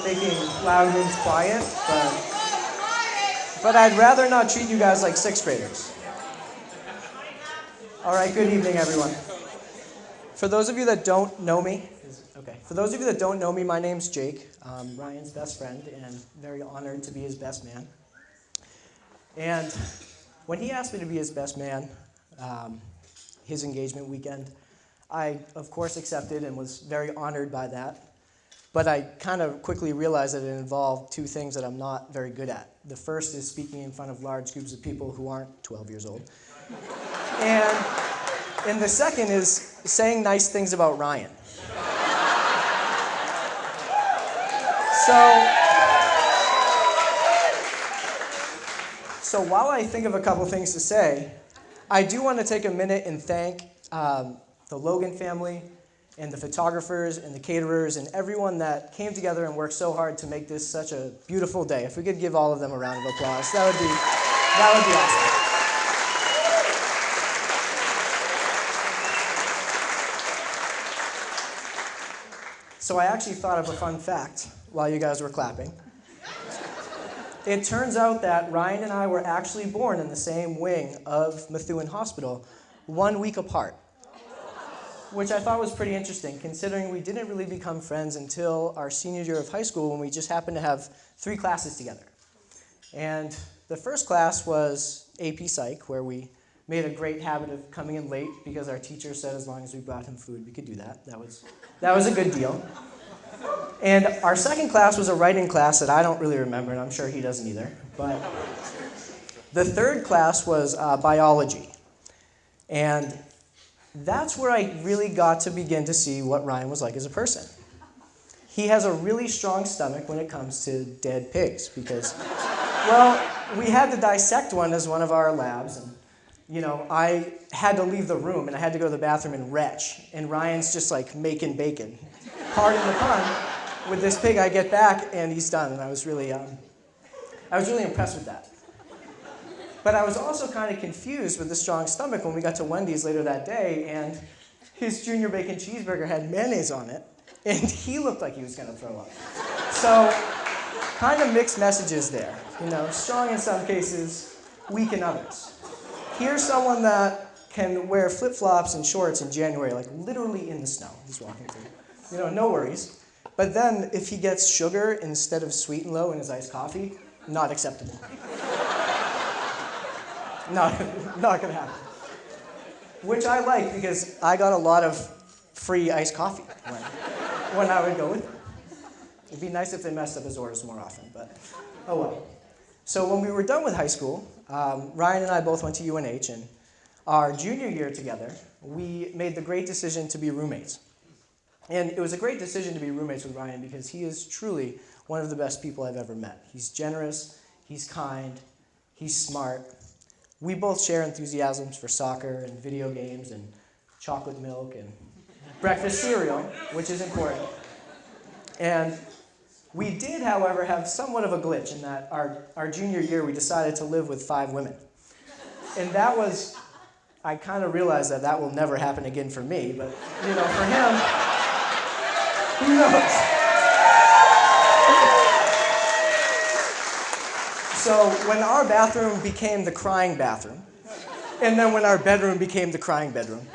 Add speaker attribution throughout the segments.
Speaker 1: making loud rooms quiet, but I'd rather not treat you guys like sixth graders. All right, good evening, everyone. For those of you that don't know me, my name's Jake. I'm Ryan's best friend, and very honored to be his best man. And when he asked me to be his best man, his engagement weekend, I, of course, accepted and was very honored by that. But I kind of quickly realized that it involved two things that I'm not very good at. The first is speaking in front of large groups of people who aren't 12 years old. And the second is saying nice things about Ryan. So while I think of a couple things to say, I do want to take a minute and thank the Logan family and the photographers and the caterers and everyone that came together and worked so hard to make this such a beautiful day. If we could give all of them a round of applause, that would be awesome. So I actually thought of a fun fact while you guys were clapping. It turns out that Ryan and I were actually born in the same wing of Methuen Hospital 1 week apart, which I thought was pretty interesting, considering we didn't really become friends until our senior year of high school when we just happened to have 3 classes together. And the first class was AP Psych, where we made a great habit of coming in late because our teacher said as long as we brought him food, we could do that. That was a good deal. And our second class was a writing class that I don't really remember, and I'm sure he doesn't either. But the third class was biology. And that's where I really got to begin to see what Ryan was like as a person. He has a really strong stomach when it comes to dead pigs because, well, we had to dissect one as one of our labs, and I had to leave the room and I had to go to the bathroom and retch, and Ryan's just like making bacon. Pardon the pun. With this pig, I get back and he's done, and I was really impressed with that. But I was also kind of confused with the strong stomach when we got to Wendy's later that day, and his junior bacon cheeseburger had mayonnaise on it, and he looked like he was going to throw up. So, kind of mixed messages there. Strong in some cases, weak in others. Here's someone that can wear flip-flops and shorts in January, like literally in the snow he's walking through. No worries. But then if he gets sugar instead of sweet and low in his iced coffee, not acceptable. Not gonna happen. Which I like because I got a lot of free iced coffee when I would go with him. It'd be nice if they messed up his orders more often, but oh well. So when we were done with high school, Ryan and I both went to UNH, and our junior year together, we made the great decision to be roommates. And it was a great decision to be roommates with Ryan because he is truly one of the best people I've ever met. He's generous, he's kind, he's smart. We both share enthusiasms for soccer and video games and chocolate milk and breakfast cereal, which is important. And we did, however, have somewhat of a glitch in that our junior year we decided to live with 5 women. And that was, I kind of realized that will never happen again for me, but for him, who knows? So when our bathroom became the crying bathroom, and then when our bedroom became the crying bedroom,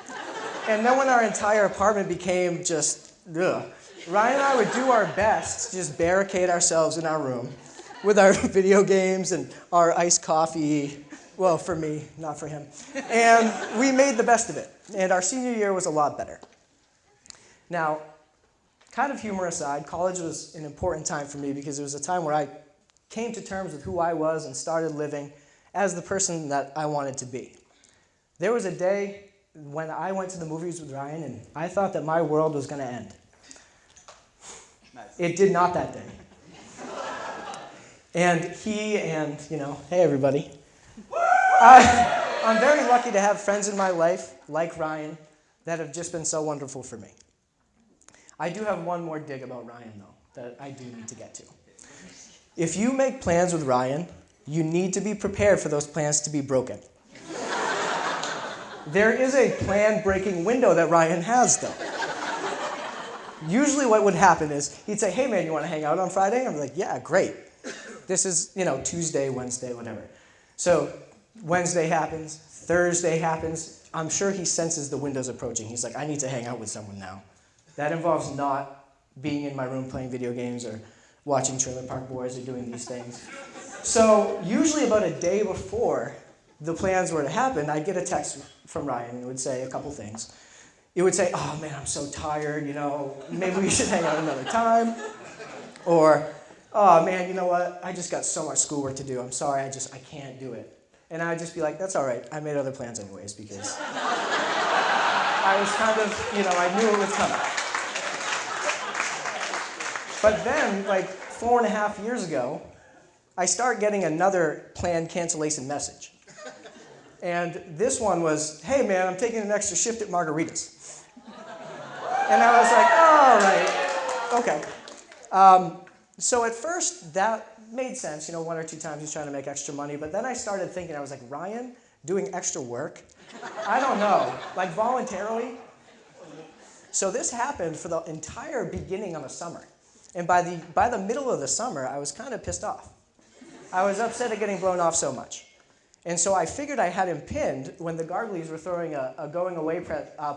Speaker 1: and then when our entire apartment became just, ugh, Ryan and I would do our best to just barricade ourselves in our room with our video games and our iced coffee. Well, for me, not for him. And we made the best of it. And our senior year was a lot better. Now, kind of humor aside, college was an important time for me because it was a time where I came to terms with who I was and started living as the person that I wanted to be. There was a day when I went to the movies with Ryan and I thought that my world was going to end. Nice. It did not that day. And he and, hey everybody. I'm very lucky to have friends in my life, like Ryan, that have just been so wonderful for me. I do have one more dig about Ryan, though, that I do need to get to. If you make plans with Ryan, you need to be prepared for those plans to be broken. There is a plan-breaking window that Ryan has, though. Usually what would happen is he'd say, hey man, you want to hang out on Friday? I'm like, yeah, great. This is, Tuesday, Wednesday, whatever. So Wednesday happens, Thursday happens. I'm sure he senses the window's approaching. He's like, I need to hang out with someone now. That involves not being in my room playing video games or watching Trailer Park Boys or doing these things. So usually about a day before the plans were to happen, I'd get a text from Ryan and it would say a couple things. It would say, oh man, I'm so tired, maybe we should hang out another time. Or, oh man, you know what, I just got so much schoolwork to do, I'm sorry, I can't do it. And I'd just be like, that's all right, I made other plans anyways because I was kind of, I knew it was coming. But then, 4.5 years ago, I start getting another planned cancellation message. And this one was, hey man, I'm taking an extra shift at Margaritas. And I was like, all right, okay. So at first, that made sense. 1 or 2 times he's trying to make extra money. But then I started thinking, I was like, Ryan, doing extra work? I don't know, voluntarily? So this happened for the entire beginning of the summer. And by the middle of the summer, I was kind of pissed off. I was upset at getting blown off so much. And so I figured I had him pinned when the Gargleys were throwing a going-away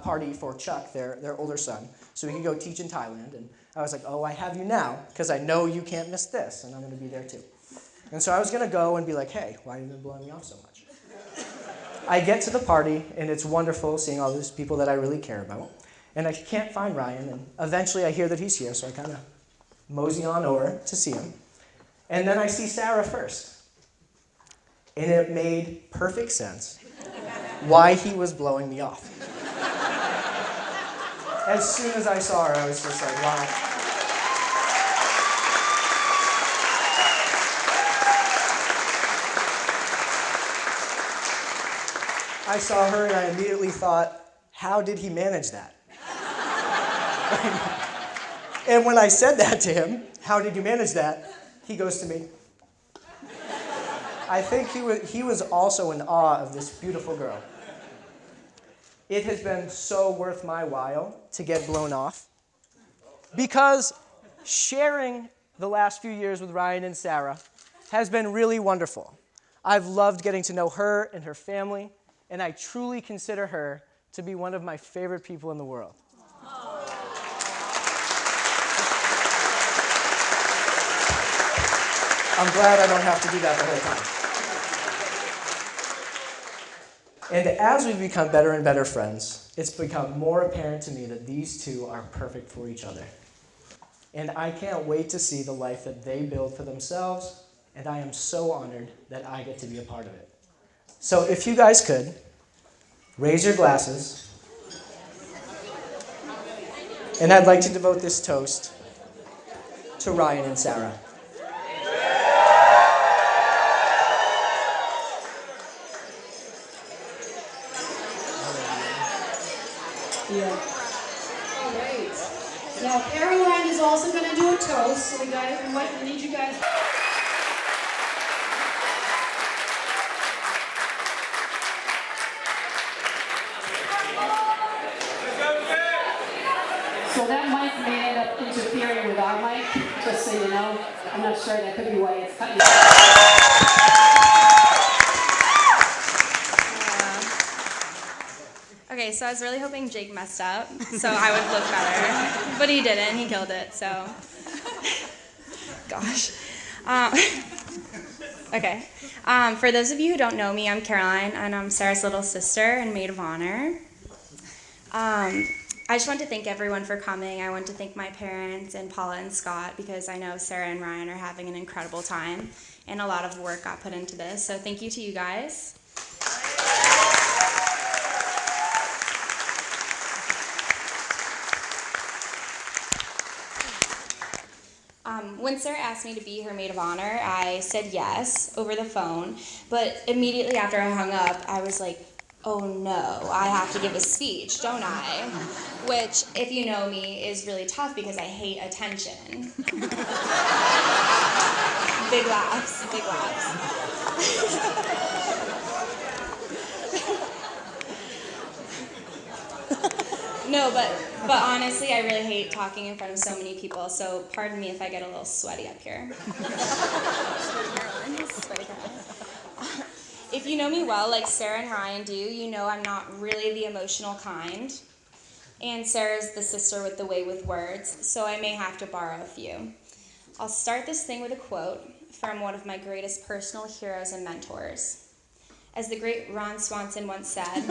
Speaker 1: party for Chuck, their older son, so he could go teach in Thailand. And I was like, oh, I have you now, because I know you can't miss this, and I'm going to be there too. And so I was going to go and be like, hey, why have you been blowing me off so much? I get to the party, and it's wonderful seeing all these people that I really care about. And I can't find Ryan, and eventually I hear that he's here, so I kind of mosey on over to see him. And then I see Sarah first. And it made perfect sense why he was blowing me off. As soon as I saw her, I was just like, wow. I saw her and I immediately thought, how did he manage that? And when I said that to him, how did you manage that? He goes to me. I think he was also in awe of this beautiful girl. It has been so worth my while to get blown off because sharing the last few years with Ryan and Sarah has been really wonderful. I've loved getting to know her and her family, and I truly consider her to be one of my favorite people in the world. I'm glad I don't have to do that the whole time. And as we've become better and better friends, it's become more apparent to me that these two are perfect for each other. And I can't wait to see the life that they build for themselves, and I am so honored that I get to be a part of it. So if you guys could, raise your glasses, and I'd like to devote this toast to Ryan and Sarah.
Speaker 2: Yeah. All right. Now, Caroline is also going to do a toast, so we need you guys. So that mic may end up interfering with our mic, just so you know. I'm not sure, that could be why it's cutting.
Speaker 3: Okay, so I was really hoping Jake messed up, so I would look better, but he didn't. He killed it, so. Gosh. Okay. For those of you who don't know me, I'm Caroline, and I'm Sarah's little sister and maid of honor. I just want to thank everyone for coming. I want to thank my parents and Paula and Scott, because I know Sarah and Ryan are having an incredible time, and a lot of work got put into this, so thank you to you guys. When Sarah asked me to be her maid of honor, I said yes over the phone, but immediately after I hung up, I was like, oh no, I have to give a speech, don't I? Which, if you know me, is really tough because I hate attention. Big laughs, big laughs. No, but But honestly, I really hate talking in front of so many people, so pardon me if I get a little sweaty up here. If you know me well, like Sarah and Ryan do, you know I'm not really the emotional kind. And Sarah's the sister with the way with words, so I may have to borrow a few. I'll start this thing with a quote from one of my greatest personal heroes and mentors. As the great Ron Swanson once said,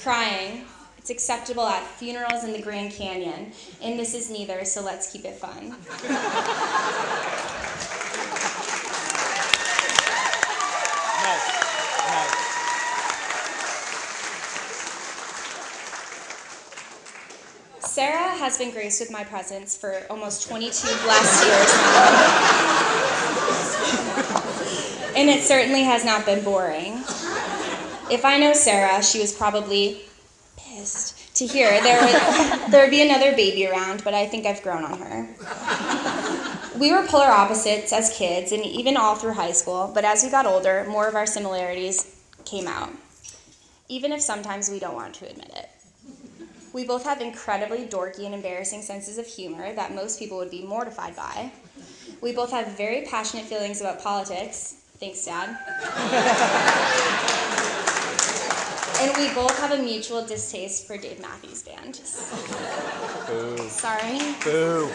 Speaker 3: crying, it's acceptable at funerals in the Grand Canyon, and this is neither, so let's keep it fun. Sarah has been graced with my presence for almost 22 blessed years now. And it certainly has not been boring. If I know Sarah, she was probably pissed to hear there would be another baby around, but I think I've grown on her. We were polar opposites as kids and even all through high school, but as we got older, more of our similarities came out, even if sometimes we don't want to admit it. We both have incredibly dorky and embarrassing senses of humor that most people would be mortified by. We both have very passionate feelings about politics. Thanks, Dad. And we both have a mutual distaste for Dave Matthews Band.
Speaker 4: Boo.
Speaker 3: Sorry.
Speaker 4: Boo.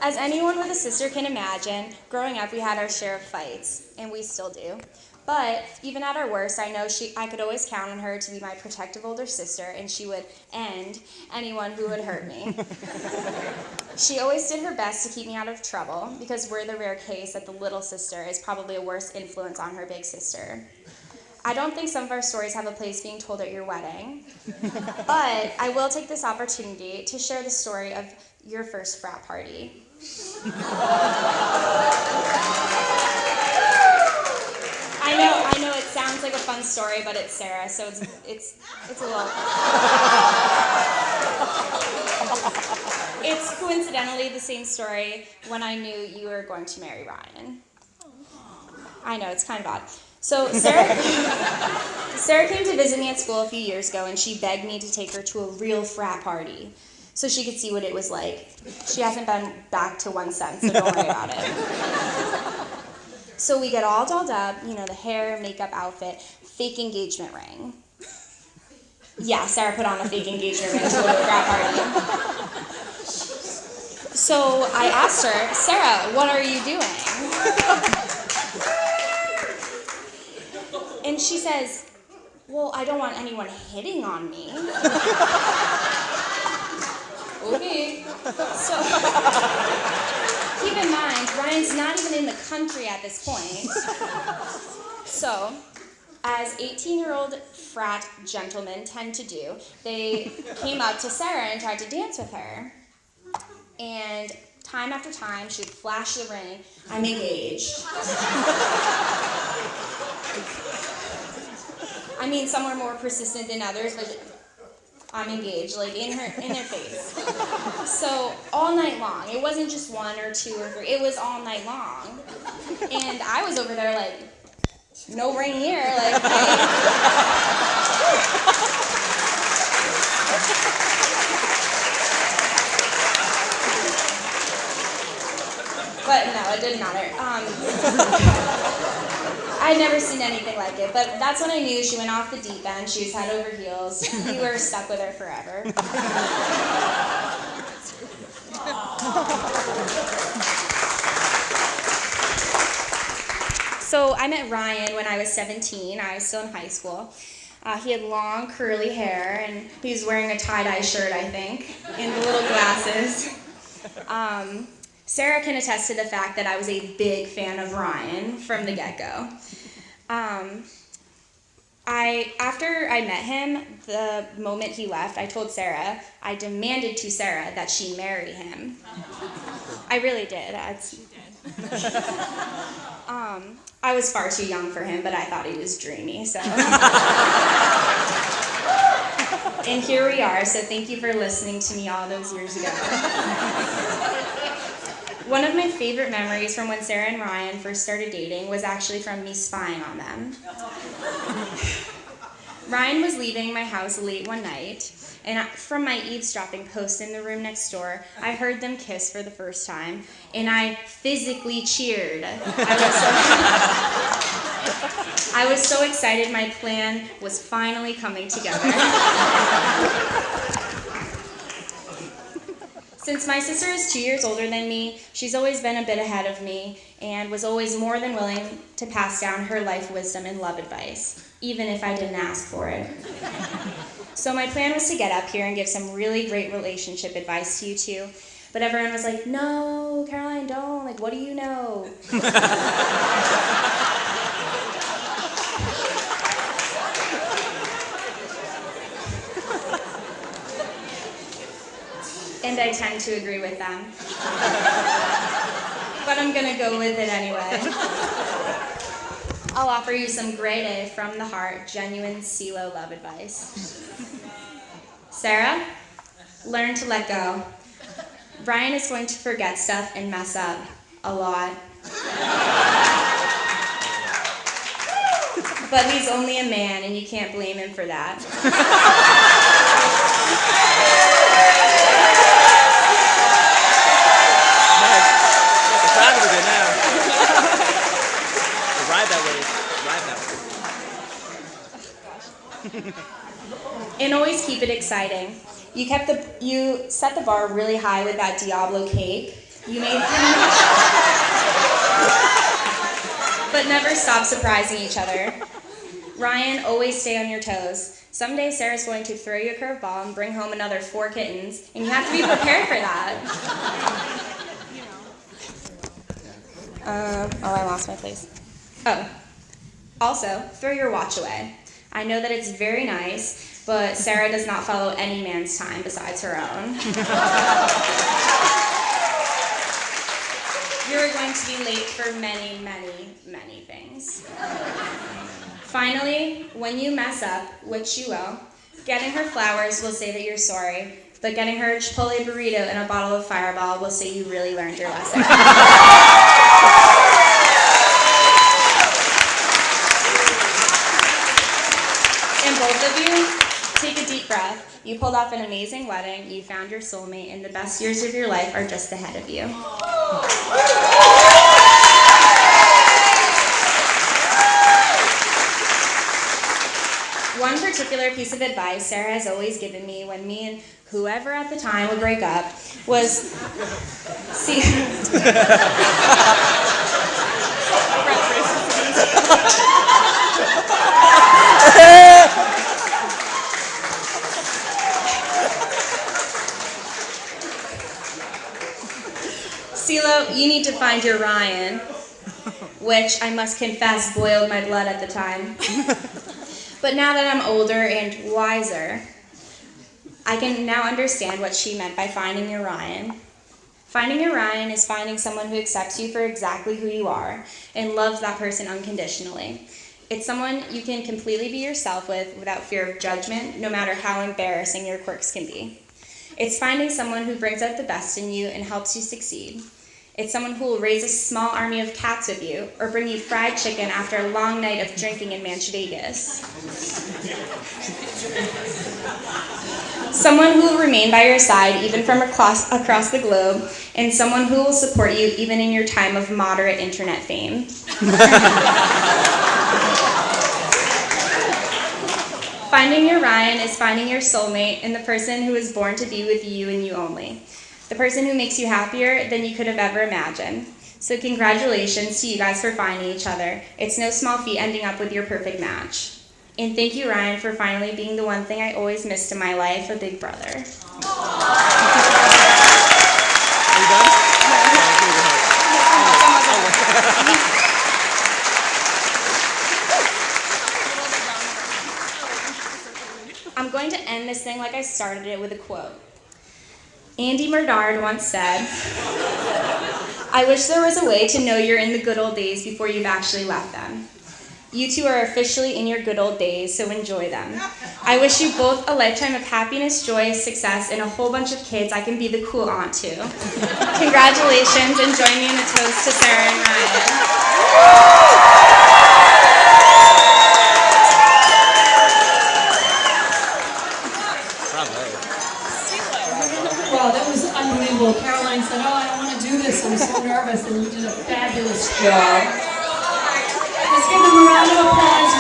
Speaker 3: As anyone with a sister can imagine, growing up we had our share of fights, and we still do. But even at our worst, I know I could always count on her to be my protective older sister, and she would end anyone who would hurt me. She always did her best to keep me out of trouble, because we're the rare case that the little sister is probably a worse influence on her big sister. I don't think some of our stories have a place being told at your wedding, but I will take this opportunity to share the story of your first frat party. I know it sounds like a fun story, but it's Sarah, so it's a little... It's coincidentally the same story when I knew you were going to marry Ryan. I know, it's kind of odd. So Sarah came to visit me at school a few years ago, and she begged me to take her to a real frat party so she could see what it was like. She hasn't been back to one since, so don't worry about it. So we get all dolled up, the hair, makeup, outfit, fake engagement ring. Yeah, Sarah put on a fake engagement ring to go to a frat party. So I asked her, Sarah, what are you doing? And she says, well, I don't want anyone hitting on me. Okay. So, keep in mind, Ryan's not even in the country at this point. So, as 18-year-old frat gentlemen tend to do, they came up to Sarah and tried to dance with her. And time after time, she would flash the ring, I'm engaged. I mean, some were more persistent than others, but I'm engaged, like in their face. So all night long, it wasn't just one or two or three, it was all night long. And I was over there like, no ring here, like, hey. But no, it didn't matter. I'd never seen anything like it, but that's when I knew she went off the deep end. She was head over heels. We were stuck with her forever. So I met Ryan when I was 17. I was still in high school. He had long curly hair, and he was wearing a tie-dye shirt, I think, and the little glasses. Sarah can attest to the fact that I was a big fan of Ryan from the get-go. After I met him, the moment he left, I told Sarah, I demanded to Sarah that she marry him. I really did. I was far too young for him, but I thought he was dreamy, so. And here we are, so thank you for listening to me all those years ago. One of my favorite memories from when Sarah and Ryan first started dating was actually from me spying on them. Ryan was leaving my house late one night, and from my eavesdropping post in the room next door, I heard them kiss for the first time, and I physically cheered. I was so excited my plan was finally coming together. Since my sister is 2 years older than me, she's always been a bit ahead of me and was always more than willing to pass down her life wisdom and love advice, even if I didn't ask for it. So my plan was to get up here and give some really great relationship advice to you two, but everyone was like, no, Caroline, don't, like, what do you know? And I tend to agree with them. But I'm gonna go with it anyway. I'll offer you some grade A from the heart, genuine CeeLo love advice. Sarah, learn to let go. Brian is going to forget stuff and mess up a lot. But he's only a man and you can't blame him for that. And always keep it exciting. You set the bar really high with that Diablo cake. You made but never stop surprising each other. Ryan, always stay on your toes. Someday Sarah's going to throw you a curveball and bring home another 4 kittens, and you have to be prepared for that. I lost my place. Oh, also, throw your watch away. I know that it's very nice, but Sarah does not follow any man's time besides her own. You're going to be late for many, many, many things. Finally, when you mess up, which you will, getting her flowers will say that you're sorry, but getting her a Chipotle burrito and a bottle of Fireball will say you really learned your lesson. And both of you, take a deep breath. You pulled off an amazing wedding, you found your soulmate, and the best years of your life are just ahead of you. One particular piece of advice Sarah has always given me when me and whoever at the time would break up was, CeeLo, you need to find your Ryan, which I must confess boiled my blood at the time. But now that I'm older and wiser, I can now understand what she meant by finding your Ryan. Finding your Ryan is finding someone who accepts you for exactly who you are and loves that person unconditionally. It's someone you can completely be yourself with without fear of judgment, no matter how embarrassing your quirks can be. It's finding someone who brings out the best in you and helps you succeed. It's someone who will raise a small army of cats with you or bring you fried chicken after a long night of drinking in Manch Vegas. Someone who will remain by your side even from across the globe, and someone who will support you even in your time of moderate internet fame. Finding your Ryan is finding your soulmate and the person who is born to be with you and you only. The person who makes you happier than you could have ever imagined. So congratulations to you guys for finding each other. It's no small feat ending up with your perfect match. And thank you, Ryan, for finally being the one thing I always missed in my life, a big brother.
Speaker 4: Are you done?
Speaker 3: I'm going to end this thing like I started it with a quote. Andy Murdard once said, "I wish there was a way to know you're in the good old days before you've actually left them. You two are officially in your good old days, so enjoy them. I wish you both a lifetime of happiness, joy, success, and a whole bunch of kids I can be the cool aunt to. Congratulations, and join me in a toast to Sarah and Ryan.
Speaker 2: Wow, that was unbelievable. Caroline said, oh, I don't want to do this. I'm so nervous. And you did a fabulous job. Let's give them a round of applause.